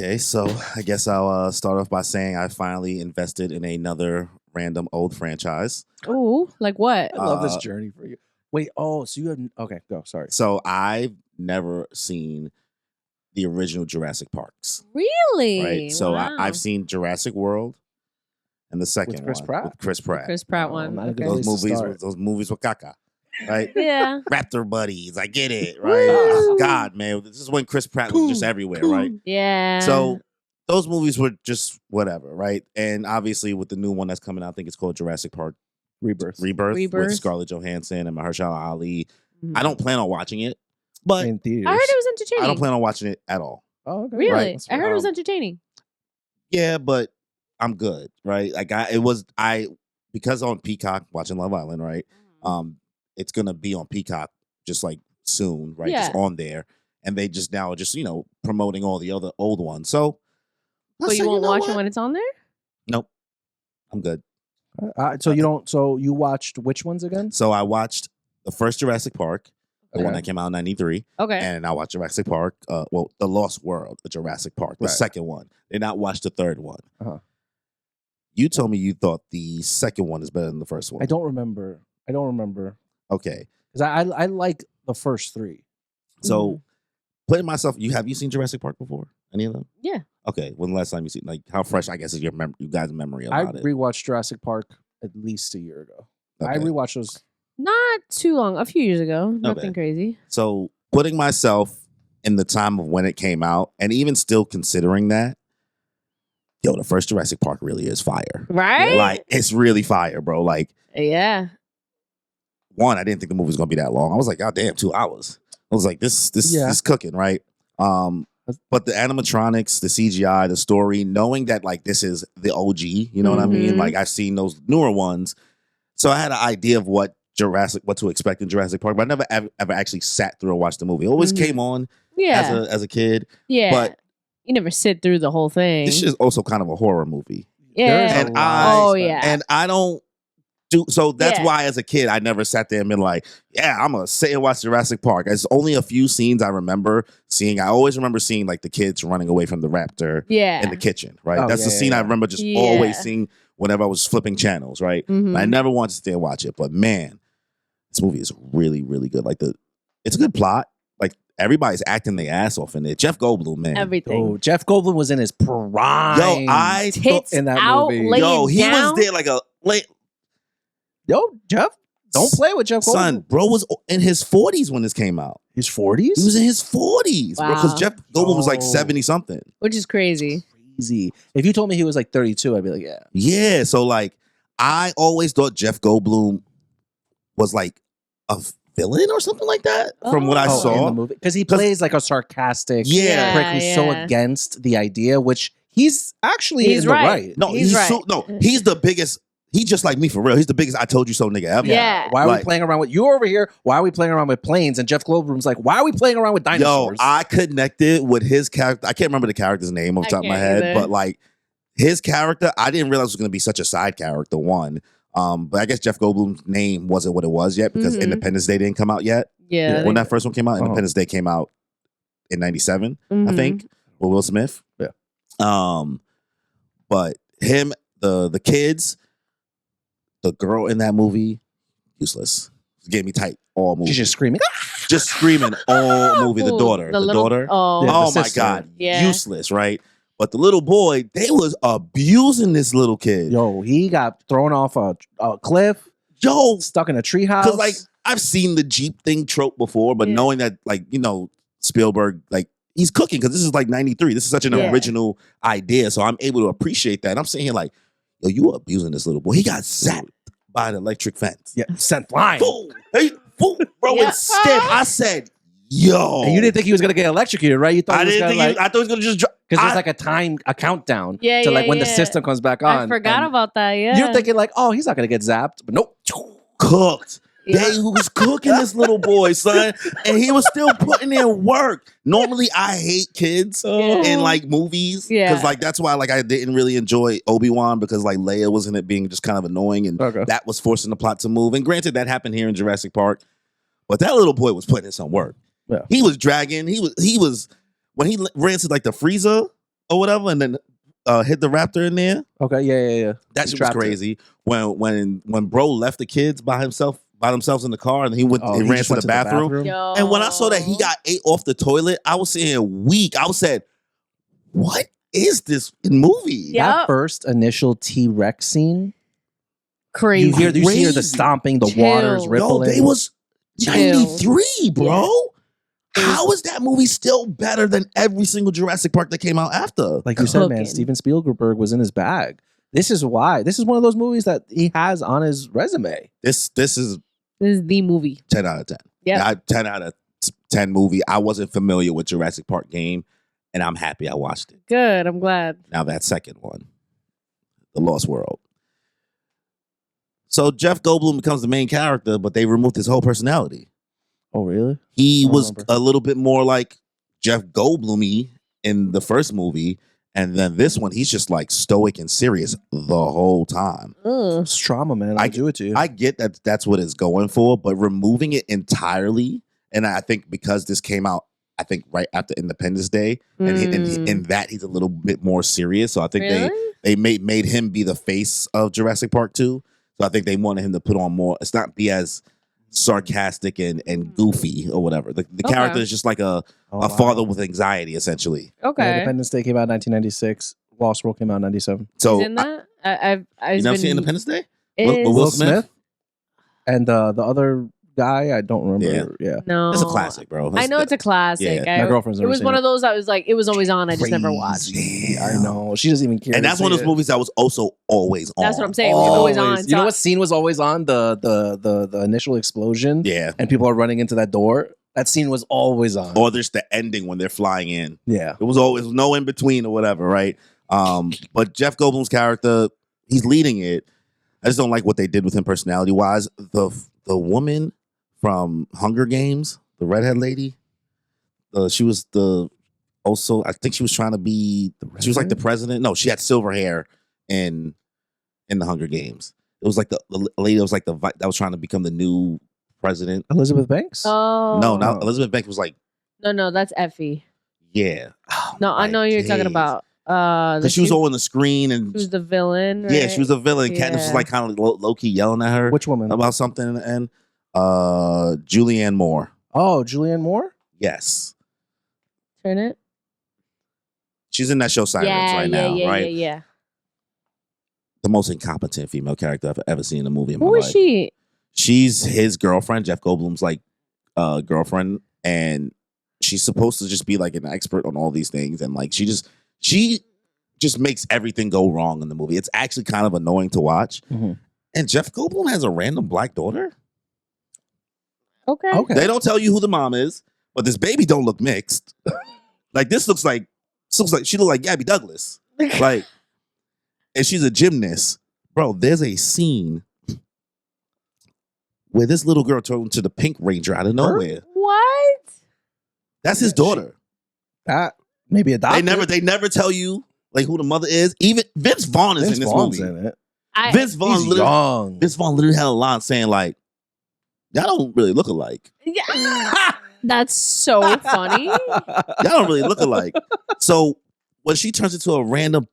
Okay, so I guess I'll start off by saying I finally invested in another random old franchise. Ooh, like what? I love this Uh, journey for you. Wait, so you have okay, go. Sorry. So I've never seen the original Jurassic Parks, Really? right? So Wow. I've seen Jurassic World and the second Chris one Pratt? with Chris Pratt. Chris Pratt Oh, one. not a good Okay. place to start. Those movies with Caca, right? Yeah. Raptor buddies, I get it, right? Woo. God, man, this is when Chris Pratt was just everywhere, right? Yeah. So those movies were just whatever, right? And obviously with the new one that's coming out, I think it's called Jurassic Park Rebirth. Rebirth. With Scarlett Johansson and Mahershala Ali. Mhm. I don't plan on watching it, but In theaters. I heard it was entertaining. I don't plan on watching it at all. Oh, okay. Really? Right. I heard it was Um, entertaining. Yeah, but I'm good, right? Like because on Peacock watching Love Island, right? It's gonna be on Peacock just like soon, right? Just Yeah. on there, and they just now just promoting all the other old ones. So, I But said, you won't know watch what? it when it's on there? Nope, I'm good. So you don't. So you watched which ones again? So I watched the first Jurassic Park, the one Okay. that came out in '93, Okay. and I watched Jurassic Park. The Lost World of Jurassic Park, the Right. second one. Did not watch the third one. Uh-huh. You told me you thought the second one is better than the first one. I don't remember. Okay, Because I like the first three. so putting myself, have you seen Jurassic Park before? Any of them? Yeah. Okay, when the last time you seen, like, how fresh I guess is you guys' memory I about it? rewatched Jurassic Park at least a year ago. I Okay. rewatched those. Not too long. A few years ago. Nothing crazy. So putting myself in the time of when it came out, and even still considering that, the first Jurassic Park really is fire. Right? Like, it's really fire, bro. Like, Yeah. one, I didn't think the movie was gonna be that long. I was like, God damn, 2 hours. I was like, this is cooking, right? But the animatronics, the CGI, the story, knowing that like this is the OG, you know what I mean? Mhm. Like, I've seen those newer ones, so I had an idea of what to expect in Jurassic Park, but I never ever actually sat through and watched the movie. It always Mhm. came on Yeah. as a kid. Yeah. but you never sit through the whole thing. This is also kind of a horror movie, Yeah. And I- Oh yeah. and I don't do so. That's Yeah. why, as a kid, I never sat there and been like, "Yeah, I'm gonna sit and watch Jurassic Park." There's only a few scenes I remember seeing. I always remember seeing like the kids running away from the raptor Yeah. in the kitchen, right? Oh, That's the yeah, scene I yeah. remember just Yeah. always seeing whenever I was flipping channels, right? Mhm. I never wanted to stay and watch it, but man, this movie is really, really good. Like it's a good plot. Like everybody's acting their ass off in it. Jeff Goldblum, man. Everything. Oh, Jeff Goldblum was in his prime. Yo, I Tits in that out, movie. lay yo, it he down. was there like a late Jeff, don't play with Jeff Goldblum. son. Bro was in his 40s when this came out. His 40s. He was in his 40s, bro. Because Wow. Jeff Goldblum was like Oh. 70 something. Which is crazy. Crazy. If you told me he was like 32, I'd be like, yeah. Yeah, so like I always thought Jeff Goldblum was like a villain or something like that from what I Oh, in saw. the movie because he plays like a sarcastic Yeah. prick who's so Yeah. against the idea, which he's actually He's in the right. right. No, He's right. he's the biggest. He's just like me for real. He's the biggest I told you so nigga ever. Yeah. Why are we Like- playing around with you over here? Why are we playing around with planes? And Jeff Goldblum's like, why are we playing around with Yo, dinosaurs? I connected with his character. I can't remember the character's name off the I top of my can't head, either. but like his character, I didn't realize was going to be such a side character. One, but I guess Jeff Goldblum's name wasn't what it was yet because Mhm. Independence Day didn't come out yet. Yeah. When that first one came out, Uh-huh. Independence Day came out in '97, I Mhm. think, with Will Smith. Yeah. But him, the kids, the girl in that movie, useless. Get me tight all movie. She's just screaming. Just screaming all movie. The Ooh, daughter, the little- daughter. Oh. Yeah. Oh the my sister. God, Yeah. useless, right? But the little boy, they was abusing this little kid. Yo, he got thrown off a cliff, Yo, stuck in a treehouse. because like I've seen the Jeep thing trope before, but Yeah. knowing that like Spielberg, like he's cooking because this is like '93. This is such an Yeah. original idea, so I'm able to appreciate that. And I'm sitting here like, yo, you abusing this little boy. He got zapped by an electric fence. yeah, sent flying. Boom, hey, boom, bro, Yeah. and stiff. I said, yo, And you didn't think he was gonna get electrocuted, right? You thought I he was didn't gonna think I thought he was gonna just drop. because there's like a countdown Yeah, to like yeah, when the yeah. system comes back on. I forgot and about that. Yeah. You're thinking like, oh, he's not gonna get zapped, but nope. cooked. Yeah. They was cooking this little boy, son, and he was still putting in work. Normally, I hate kids Yeah. in like movies, Yeah. because like that's why like I didn't really enjoy Obi-Wan because like Leia was in it being just kind of annoying, and Okay. that was forcing the plot to move. And granted, that happened here in Jurassic Park, but that little boy was putting in some work. Yeah. He was dragging. He was when he ran to like the freezer or whatever, and then hid the raptor in there. Okay, yeah. That He shit was trapped it. crazy. When bro left the kids by themselves in the car, and he ran just to went the bathroom. Yo. And when I saw that he got ate off the toilet, I was sitting weak. I said, "What is this movie?" Yeah. That first initial T-Rex scene, Crazy. you hear the Crazy. stomping, the Chills. waters Yo, rippling. they was 93, bro. Yeah. How is that movie still better than every single Jurassic Park that came out after? Like you said, man, Cooking. Steven Spielberg was in his bag. This is why. This is one of those movies that he has on his resume. This is This is the movie. 10 out of 10. Yeah. 10 out of 10 movie. I wasn't familiar with Jurassic Park game, and I'm happy I watched it. Good. I'm glad. Now that second one, The Lost World. So Jeff Goldblum becomes the main character, but they removed his whole personality. Oh, really? He I don't was remember. a little bit more like Jeff Goldblum-y in the first movie, and then this one, he's just like stoic and serious the whole time. Ugh. It's trauma, man. I do it to you. I get that that's what it's going for, but removing it entirely, and I think because this came out, I think right after Independence Day, and in that he's a little bit more serious. So I think Really? they made him be the face of Jurassic Park 2. So I think they wanted him to put on more. It's not be as sarcastic and goofy or whatever. The Okay. character is just like a father with anxiety, essentially. Okay. Independence Day came out in 1996. Lost World came out in 97. So He's in that? I've you never been- seen Independence Day? Is- Will Smith? And the other guy, I don't remember. Yeah. No. It's a classic, bro. I know it's a classic. Yeah. My girlfriend's It never was seen one it. of those that was like, it was always on. I just never watched. Crazy. I know. She doesn't even care. And to that's one of see those it. movies that was also always on. That's what I'm saying. It was always on. You know what scene was always on? The initial explosion. Yeah. And people are running into that door. That scene was always on. Or there's the ending when they're flying in. Yeah. It was always no in between or whatever, right? But Jeff Goldblum's character, he's leading it. I just don't like what they did with him personality wise. The woman from Hunger Games, the redhead lady, she was I think she was trying to be, she was like the president. No, she had silver hair in the Hunger Games. It was like the lady that was like that was trying to become the new president. Elizabeth Banks? Oh. No, not Elizabeth Banks was like, No, that's Effie. yeah. Oh, No, I know who you're talking days. about. Because she was on the screen and She was the villain. yeah, right? she was a villain. Katniss was Yeah. like kind of low key yelling at her Which woman? about something, and Julianne Moore. Oh, Julianne Moore? Yes, Turn it. she's in that show Sirens right now, right? Yeah. The most incompetent female character I've ever seen in a movie in my Who life. is she? She's his girlfriend, Jeff Goldblum's like girlfriend, and she's supposed to just be like an expert on all these things, and like she just makes everything go wrong in the movie. It's actually kind of annoying to watch. Mhm. And Jeff Goldblum has a random black daughter. Okay. Okay. They don't tell you who the mom is, but this baby don't look mixed. Like this looks like she look like Gabby Douglas. Like, and she's a gymnast. Bro, there's a scene where this little girl turned into the Pink Ranger out of nowhere. What? That's his daughter. That maybe adopted. They never tell you like who the mother is. Even Vince Vaughn is Vince in this Vaughn's movie. in it. Vince Vaughn He's literally, young. Vince Vaughn literally had a line saying like, "Y'all don't really look alike. Yeah. That's so funny. Y'all don't really look alike." So when she turns into a random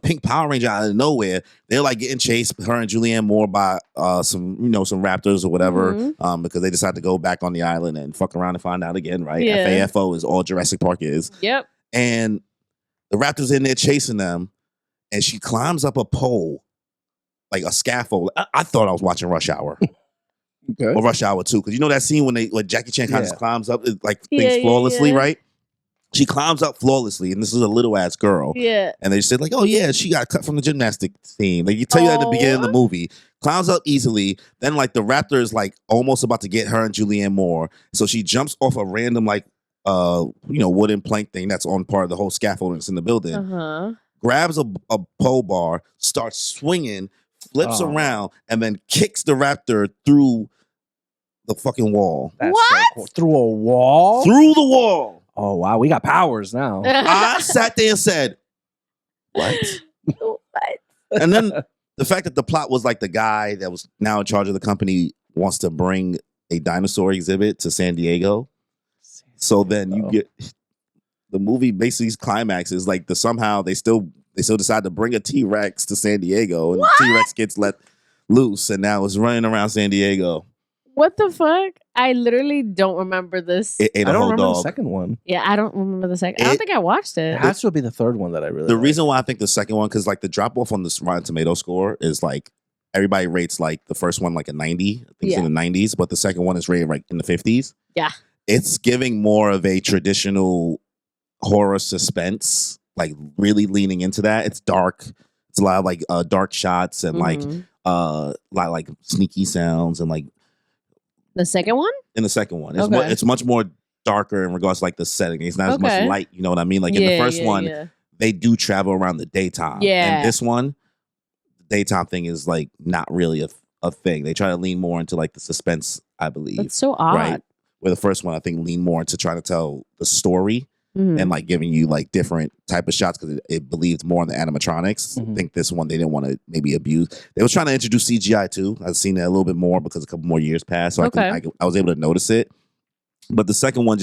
pink Power Ranger out of nowhere, they're like getting chased, her and Julianne Moore, by some raptors or whatever, Mhm. because they decide to go back on the island and fuck around and find out again, right? Yeah. FAFO is all Jurassic Park is. Yep. And the raptors in there chasing them, and she climbs up a pole, like a scaffold. I thought I was watching Rush Hour. Okay. Or Rush Hour 2, because you know that scene when Jackie Chan kind of just climbs up like things Yeah, flawlessly, yeah. right? She climbs up flawlessly, and this is a little ass girl. Yeah. And they said like, "Oh yeah, she got cut from the gymnastics team." Like you tell you at the beginning of the movie, climbs up easily. Then like the raptor is like almost about to get her and Julianne Moore, so she jumps off a random like wooden plank thing that's on part of the whole scaffolding that's in the building. Uh-huh. Grabs a pole bar, starts swinging, flips around, and then kicks the raptor through the fucking wall. That's What? so cool. Through a wall? Through the wall. Oh wow, we got powers now. I sat there and said, "What?" What? And then the fact that the plot was like the guy that was now in charge of the company wants to bring a dinosaur exhibit to San Diego. So then you get the movie basically climax is like somehow they still decide to bring a T-Rex to San Diego, and the T-Rex gets let loose, and now it's running around San Diego. What the fuck? I literally don't remember this. It ate I a don't whole remember dog. the second one. Yeah, I don't remember the second. I don't think I watched It it. has to be the third one that I really The like. reason why I think the second one, because like the drop off on the Rotten Tomato score is like everybody rates like the first one like a 90. I think it's in the 90s, but the second one is rated like in the 50s. Yeah. It's giving more of a traditional horror suspense, like really leaning into that. It's dark. It's a lot of like dark shots and like a lot like sneaky sounds and like The second one? in the second one. Okay. It's much more darker in regards to like the setting. It's not as much light, you know what I mean? Like in the first one, they do travel around the daytime. Yeah. And this one, the daytime thing is like not really a thing. They try to lean more into like the suspense, I believe. That's so odd. Right? Where the first one, I think, leaned more into trying to tell the story and like giving you like different type of shots because it believed more in the animatronics. I think this one they didn't want to maybe abuse. They was trying to introduce CGI too. I've seen that a little bit more because a couple more years passed, so I was able to notice it. But the second one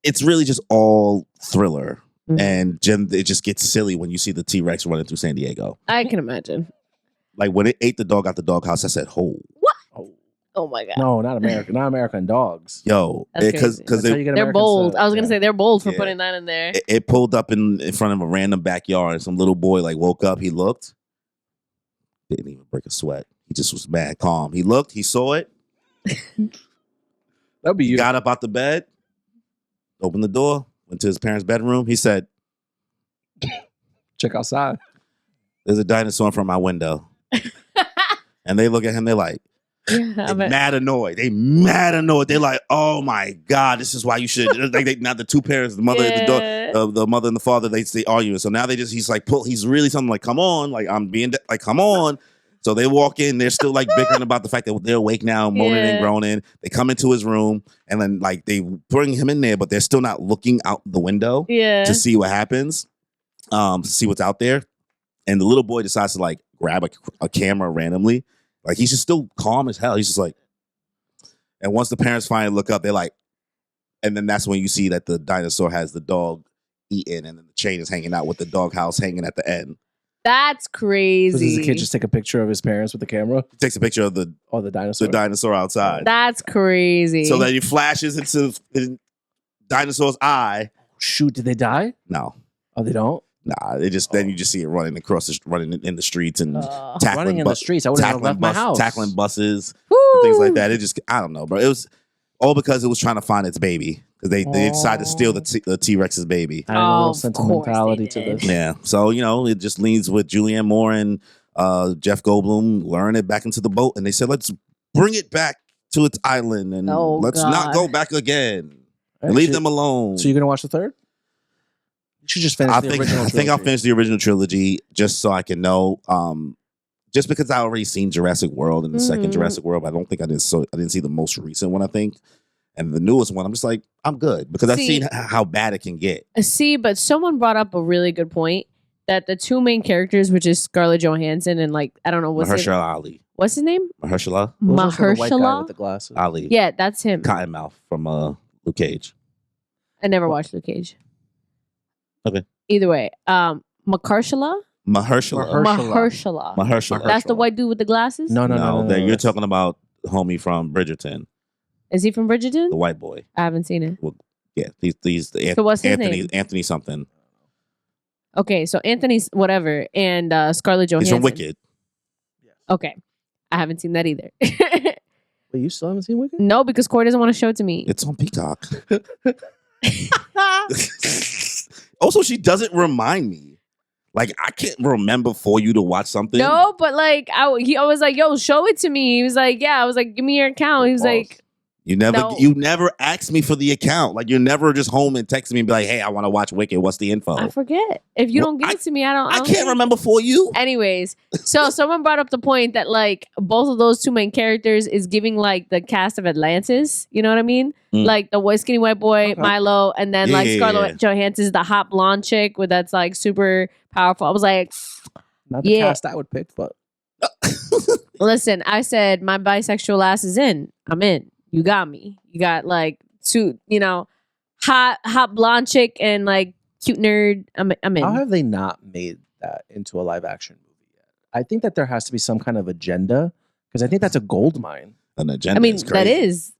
it's really just all thriller. And it just gets silly when you see the T-Rex running through San Diego. I can imagine. Like when it ate the dog out the doghouse, I said, "Oh, what? Oh my god! No, not American. Not American dogs. Yo, because they're bold. I was gonna say they're bold for putting that in there. It pulled up in front of a random backyard, and some little boy like woke up. He looked, didn't even break a sweat. He just was mad calm. He looked, he saw it. That'd be you. Got up out the bed, opened the door, went to his parents' bedroom. He said, "Check outside. There's a dinosaur in front of my window." And they look at him. They're like. Mad annoyed. They mad annoyed. They're like, "Oh my god, this is why you should." Like now the two parents, the mother, the mother and the father, they arguing. So now he's like, he's really something like, "Come on, like I'm being like, come on." So they walk in. They're still like bickering about the fact that they're awake now, moaning and groaning. They come into his room and then like they bring him in there, but they're still not looking out the window to see what happens, to see what's out there. And the little boy decides to like grab a camera randomly. Like, he's just still calm as hell. He's just like, and once the parents finally look up, they're like, and then that's when you see that the dinosaur has the dog eaten and then the chain is hanging out with the doghouse hanging at the end. That's crazy. So does the kid just take a picture of his parents with the camera? He takes a picture of the dinosaur outside. That's crazy. So then he flashes into the dinosaur's eye. Shoot, did they die? No. Oh, they don't? Nah, then you just see it running in the streets and running in the streets. I would have left my house. Tackling buses, and things like that. It just, I don't know, bro. It was all because it was trying to find its baby because they decided to steal the T-Rex's baby. I had a little sentimentality to this. Yeah, so it just leans with Julianne Moore and Jeff Goldblum luring it back into the boat, and they said, "Let's bring it back to its island and let's not go back again. And leave them alone." So you're gonna watch the third? You should just finish the original trilogy. I think I'll finish the original trilogy just so I can know. Just because I already seen Jurassic World and the second Jurassic World, but I don't think I didn't see the most recent one, I think. And the newest one, I'm just like, I'm good because I've seen how bad it can get. But someone brought up a really good point that the two main characters, which is Scarlett Johansson and like, I don't know what's Mahershala Ali. What's his name? Mahershala? The white guy with the glasses. Ali. Yeah, that's him. Cottonmouth from Luke Cage. I never watched Luke Cage. Okay. Either way, Mahershala. That's the white dude with the glasses. No. You're talking about homie from Bridgerton. Is he from Bridgerton? The white boy. I haven't seen it. Well, yeah, he's so what's his name? Anthony something. Okay, so Anthony's whatever, and Scarlett Johansson. He's from Wicked. Okay, I haven't seen that either. Wait, you still haven't seen Wicked? No, because Cory doesn't want to show it to me. It's on Peacock. Also, she doesn't remind me. Like, I can't remember for you to watch something. No, but like, I was like, yo, show it to me. He was like, yeah. I was like, give me your account. He was like, you never asked me for the account. Like, you're never just home and text me and be like, hey, I want to watch Wicked. What's the info? I forget. If you don't give it to me, I can't remember for you. Anyways, so someone brought up the point that like both of those two main characters is giving like the cast of Atlantis. You know what I mean? Like the white skinny white boy, Milo, and then Scarlett Johansson is the hot blonde chick with that's like super powerful. I was like, not the cast I would pick, but listen, I said my bisexual ass is in. I'm in. You got me. You got like two, hot blonde chick and like cute nerd. I'm in. How have they not made that into a live action movie yet? I think that there has to be some kind of agenda because I think that's a gold mine. An agenda. I mean, is crazy. that is.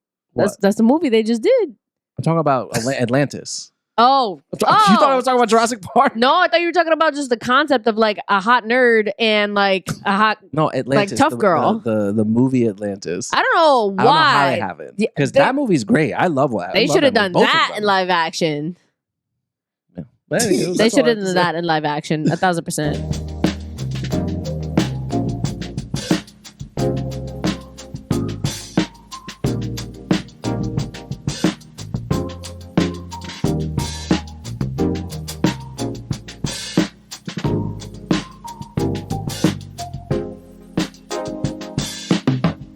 That's the movie they just did. I'm talking about Atlantis. Oh. You thought I was talking about Jurassic Park? No, I thought you were talking about just the concept of like a hot nerd and like a hot Atlantis, like tough girl. The movie Atlantis. I don't know why. I don't know how they haven't. Because that movie's great. I love what they should have done that in live action. Yeah. But anyway, they should have done that in live action 1,000%.